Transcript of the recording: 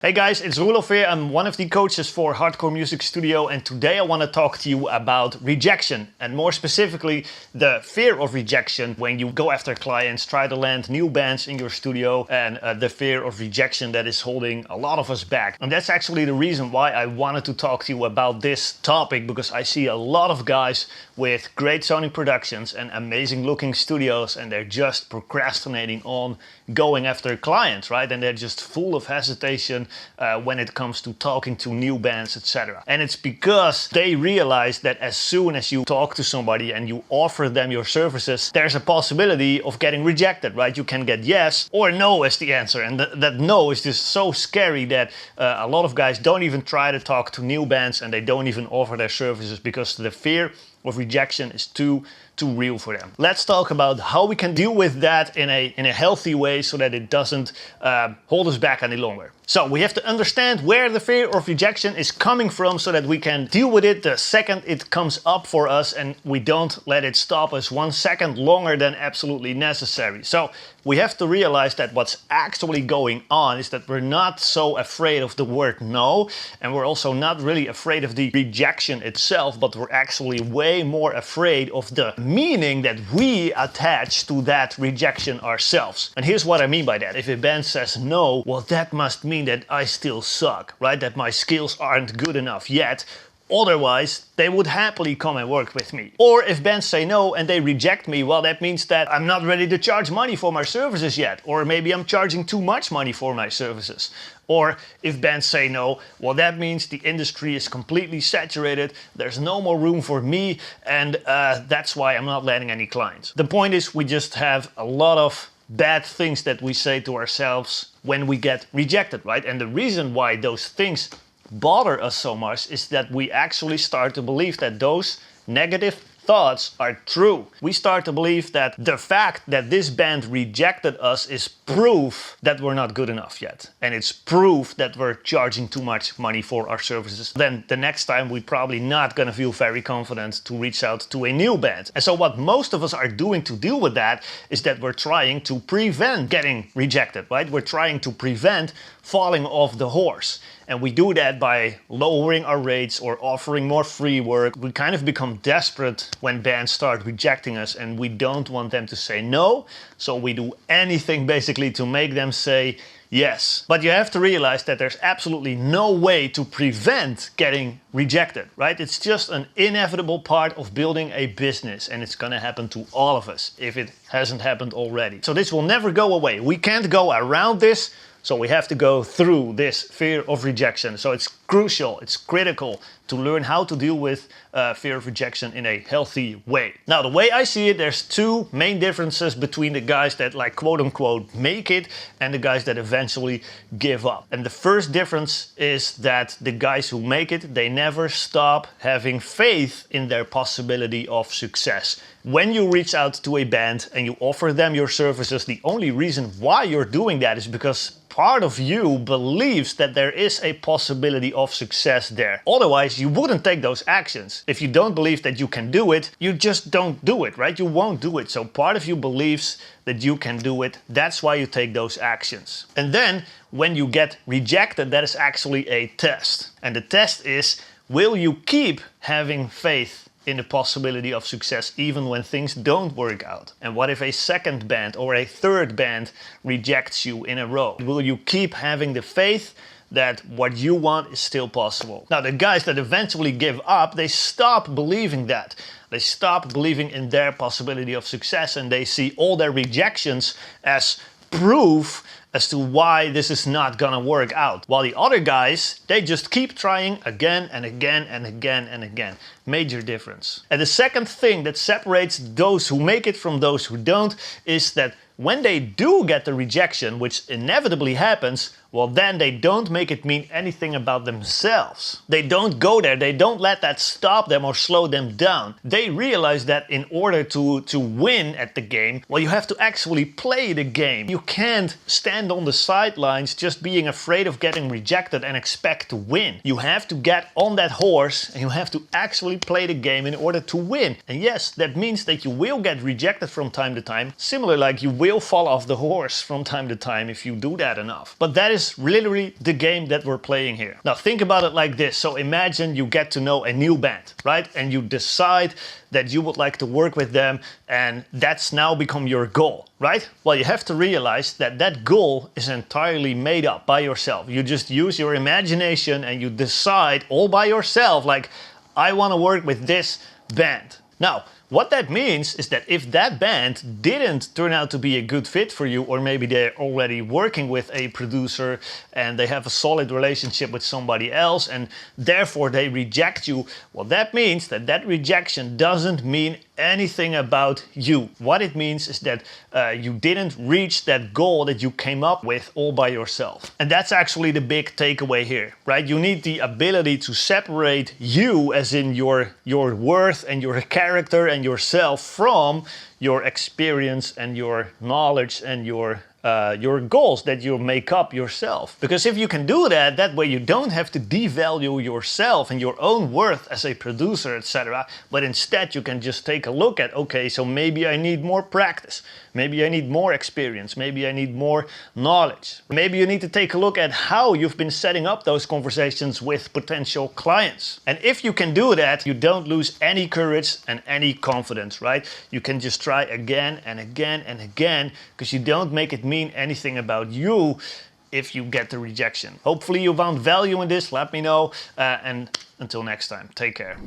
Hey guys, it's Roelof here. I'm one of the coaches for Hardcore Music Studio, and today I want to talk to you about rejection, and more specifically the fear of rejection when you go after clients, try to land new bands in your studio, and the fear of rejection that is holding a lot of us back. And that's actually the reason why I wanted to talk to you about this topic, because I see a lot of guys with great sounding productions and amazing looking studios, and they're just procrastinating on going after clients, right? And they're just full of hesitation when it comes to talking to new bands, etc. And it's because they realize that as soon as you talk to somebody and you offer them your services, there's a possibility of getting rejected, right? You can get yes or no as the answer, and that no is just so scary that a lot of guys don't even try to talk to new bands, and they don't even offer their services because the fear of rejection is too real for them. Let's talk about how we can deal with that in a healthy way so that it doesn't hold us back any longer. So we have to understand where the fear of rejection is coming from so that we can deal with it the second it comes up for us, and we don't let it stop us 1 second longer than absolutely necessary. So we have to realize that what's actually going on is that we're not so afraid of the word no, and we're also not really afraid of the rejection itself, but we're actually way more afraid of the meaning that we attach to that rejection ourselves. And here's what I mean by that. If a band says no, well, that must mean that I still suck, right? That my skills aren't good enough yet. Otherwise, they would happily come and work with me. Or if bands say no and they reject me, well, that means that I'm not ready to charge money for my services yet. Or maybe I'm charging too much money for my services. Or if bands say no, well, that means the industry is completely saturated, there's no more room for me, and that's why I'm not landing any clients. The point is, we just have a lot of bad things that we say to ourselves when we get rejected, right? And the reason why those things bother us so much is that we actually start to believe that those negative thoughts are true. We start to believe that the fact that this band rejected us is proof that we're not good enough yet. And it's proof that we're charging too much money for our services. Then the next time we're probably not gonna feel very confident to reach out to a new band. And so what most of us are doing to deal with that is that we're trying to prevent getting rejected, right? We're trying to prevent falling off the horse. And we do that by lowering our rates or offering more free work. We kind of become desperate when bands start rejecting us, and we don't want them to say no. So we do anything basically to make them say yes. But you have to realize that there's absolutely no way to prevent getting rejected, right? It's just an inevitable part of building a business, and it's gonna happen to all of us if it hasn't happened already. So this will never go away. We can't go around this. So we have to go through this fear of rejection. So it's crucial, it's critical to learn how to deal with fear of rejection in a healthy way. Now, the way I see it, there's two main differences between the guys that, like, quote unquote make it and the guys that eventually give up. And the first difference is that the guys who make it, they never stop having faith in their possibility of success. When you reach out to a band and you offer them your services, the only reason why you're doing that is because part of you believes that there is a possibility of success there. Otherwise, you wouldn't take those actions. If you don't believe that you can do it, you just don't do it, right? You won't do it. So part of you believes that you can do it. That's why you take those actions. And then when you get rejected, that is actually a test. And the test is, will you keep having faith in the possibility of success even when things don't work out? And what if a second band or a third band rejects you in a row? Will you keep having the faith that what you want is still possible? Now, the guys that eventually give up, they stop believing that. They stop believing in their possibility of success, and they see all their rejections as proof as to why this is not gonna work out. While the other guys, they just keep trying again and again and again and again. Major difference. And the second thing that separates those who make it from those who don't is that when they do get the rejection, which inevitably happens, well, then they don't make it mean anything about themselves. They don't go there, they don't let that stop them or slow them down. They realize that in order to win at the game, well, you have to actually play the game. You can't stand on the sidelines just being afraid of getting rejected and expect to win. You have to get on that horse and you have to actually play the game in order to win. And yes, that means that you will get rejected from time to time, similar like you will fall off the horse from time to time if you do that enough. But that is literally the game that we're playing here. Now think about it like this. So imagine you get to know a new band, right? And you decide that you would like to work with them, and that's now become your goal, right? Well, you have to realize that that goal is entirely made up by yourself. You just use your imagination and you decide all by yourself, like, I want to work with this band. Now, what that means is that if that band didn't turn out to be a good fit for you, or maybe they're already working with a producer and they have a solid relationship with somebody else and therefore they reject you, well, that means that that rejection doesn't mean anything about you. What it means is that you didn't reach that goal that you came up with all by yourself. And that's actually the big takeaway here, right? You need the ability to separate you, as in your worth and your character and yourself, from your experience and your knowledge and your goals that you make up yourself. Because if you can do that, that way you don't have to devalue yourself and your own worth as a producer, etc. But instead you can just take a look at, okay, so maybe I need more practice. Maybe I need more experience. Maybe I need more knowledge. Maybe you need to take a look at how you've been setting up those conversations with potential clients. And if you can do that, you don't lose any courage and any confidence, right? You can just try again and again and again, because you don't make it mean anything about you if you get the rejection. Hopefully you found value in this. Let me know. And until next time, take care.